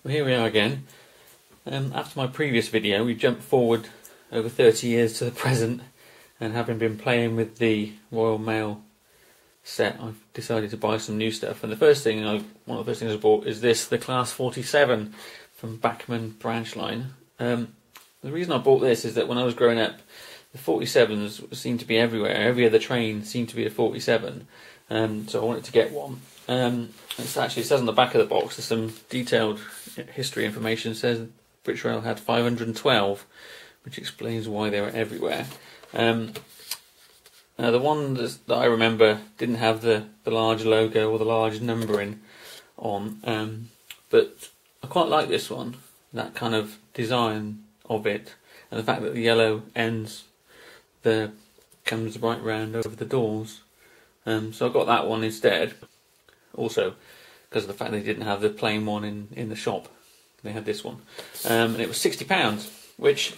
Well, here we are again. After my previous video, we jumped forward over 30 years to the present, and having been playing with the Royal Mail set, I've decided to buy some new stuff. And one of the first things I bought is this, the Class 47 from Bachmann branch line. The reason I bought this is that when I was growing up, the 47s seemed to be everywhere. Every other train seemed to be a 47, so I wanted to get one. It says on the back of the box, there's some detailed history information. It says British Rail had 512, which explains why they were everywhere. The one that I remember didn't have the large logo or the large numbering on, but I quite like this one, that kind of design of it, and the fact that the yellow ends comes right round over the doors. So I got that one instead. Also, because of the fact they didn't have the plain one in the shop, they had this one, and it was £60. Which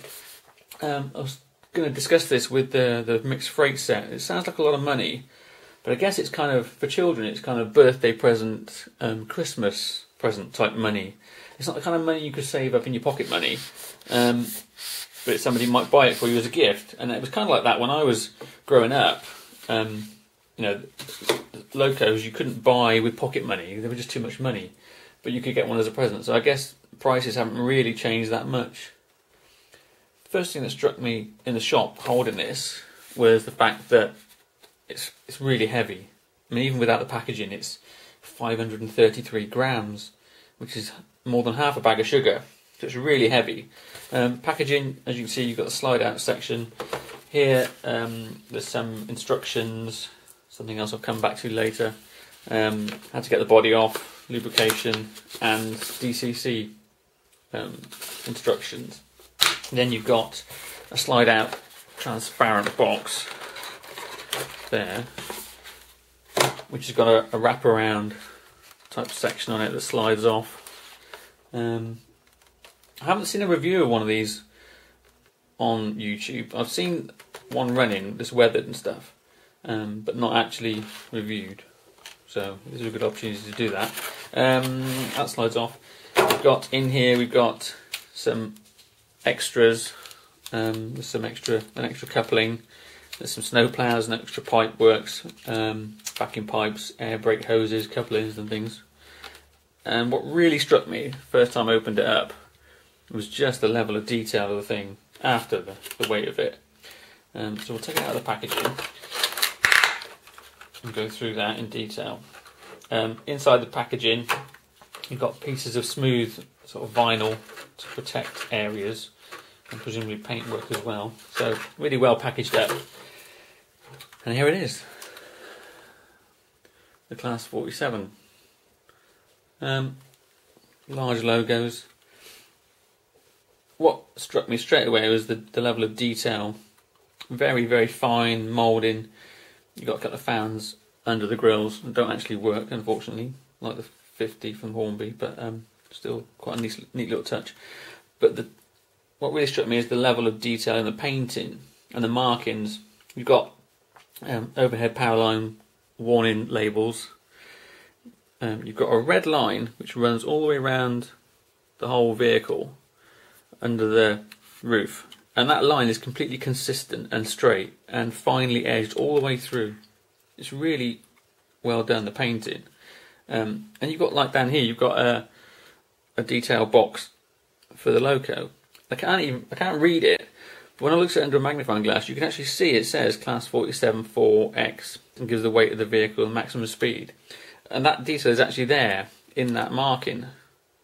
I was going to discuss this with the mixed freight set. It sounds like a lot of money, but I guess it's kind of, for children, it's kind of birthday present, Christmas present type money. It's not the kind of money you could save up in your pocket money, but somebody might buy it for you as a gift. And it was kind of like that when I was growing up. Locos you couldn't buy with pocket money; they were just too much money. But you could get one as a present. So I guess prices haven't really changed that much. First thing that struck me in the shop holding this was the fact that it's really heavy. I mean, even without the packaging, it's 533 grams, which is more than half a bag of sugar. So it's really heavy. Packaging, as you can see, you've got the slide out section. Here there's some instructions, something else I'll come back to later. How to get the body off, lubrication, and DCC instructions. Then you've got a slide out transparent box there, which has got a wraparound type section on it that slides off. I haven't seen a review of one of these on YouTube. I've seen one running that's weathered and stuff, but not actually reviewed. So this is a good opportunity to do that. That slides off. We've got in here, we've got some extras. There's an extra coupling. There's some snow plows and extra pipe works, backing pipes, air brake hoses, couplings and things. And what really struck me first time I opened it up was just the level of detail of the thing after the weight of it. So we'll take it out of the packaging and go through that in detail. Inside the packaging, you've got pieces of smooth sort of vinyl to protect areas, and presumably paintwork as well. So really well packaged up. And here it is, the Class 47. Large logos. What struck me straight away was the level of detail. Very, very fine moulding. You've got a couple of fans under the grills that don't actually work, unfortunately, like the 50 from Hornby, but still quite a neat little touch. But what really struck me is the level of detail in the painting and the markings. You've got overhead power line warning labels. You've got a red line which runs all the way around the whole vehicle under the roof, and that line is completely consistent and straight and finely edged all the way through. It's really well done, the painting. And you've got, like down here, you've got a detail box for the loco. I can't read it, but when I look at it under a magnifying glass, you can actually see it says Class 47 4X and gives the weight of the vehicle and maximum speed. And that detail is actually there in that marking.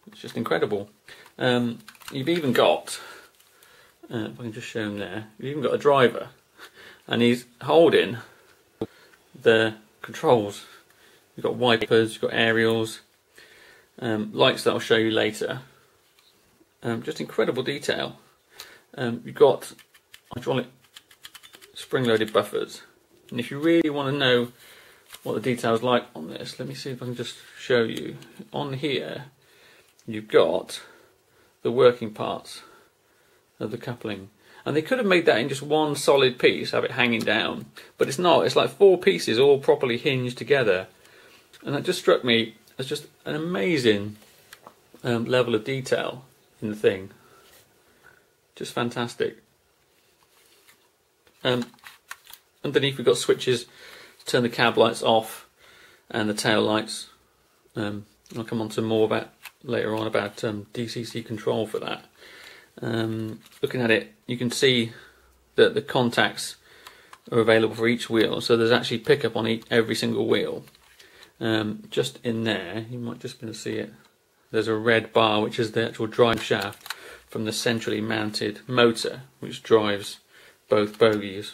It's just incredible. You've even got, if I can just show him there, you've even got a driver, and he's holding the controls. You've got wipers, you've got aerials, lights that I'll show you later. Just incredible detail. You've got hydraulic spring-loaded buffers, and if you really want to know what the detail's like on this, let me see if I can just show you. On here, you've got the working parts of the coupling, and they could have made that in just one solid piece, have it hanging down, but it's not. It's like 4 pieces all properly hinged together, and that just struck me as just an amazing level of detail in the thing. Just fantastic. Underneath we've got switches to turn the cab lights off and the tail lights. I'll come on to more about later on about DCC control for that. Looking at it, you can see that the contacts are available for each wheel, so there's actually pickup on every single wheel. Just in there, you might just be able to see it, there's a red bar which is the actual drive shaft from the centrally mounted motor which drives both bogies.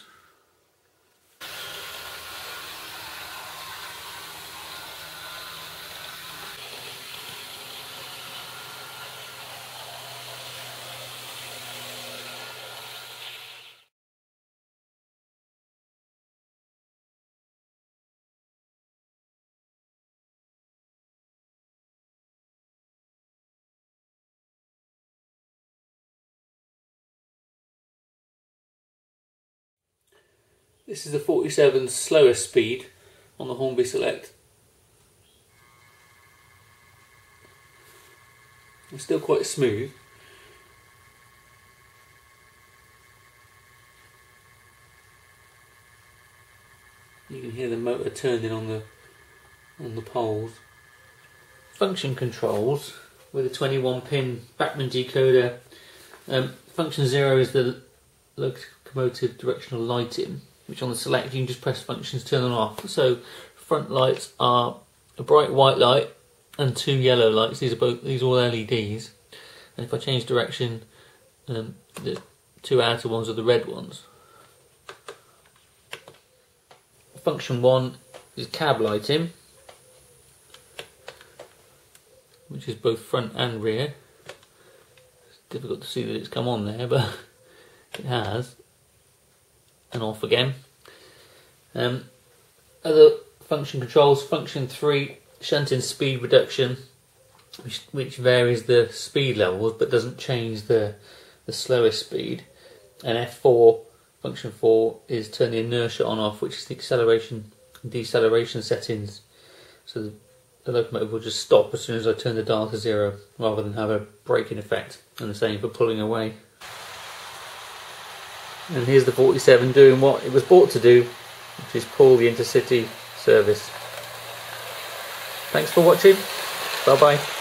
This is the 47's slowest speed on the Hornby Select. It's still quite smooth. You can hear the motor turning on the poles. Function controls with a 21-pin Bachmann decoder. Function 0 is the locomotive directional lighting, which on the Select you can just press functions turn on off. So front lights are a bright white light and 2 yellow lights. These are all LEDs. And if I change direction, the 2 outer ones are the red ones. Function 1 is cab lighting, which is both front and rear. It's difficult to see that it's come on there, but it has. And off again. Other function controls, function 3, shunting speed reduction, which varies the speed levels but doesn't change the slowest speed. And F4, function 4, is turn the inertia on off, which is the acceleration and deceleration settings. So the locomotive will just stop as soon as I turn the dial to 0, rather than have a braking effect. And the same for pulling away. And here's the 47 doing what it was bought to do, which is pull the intercity service. Thanks for watching. Bye bye.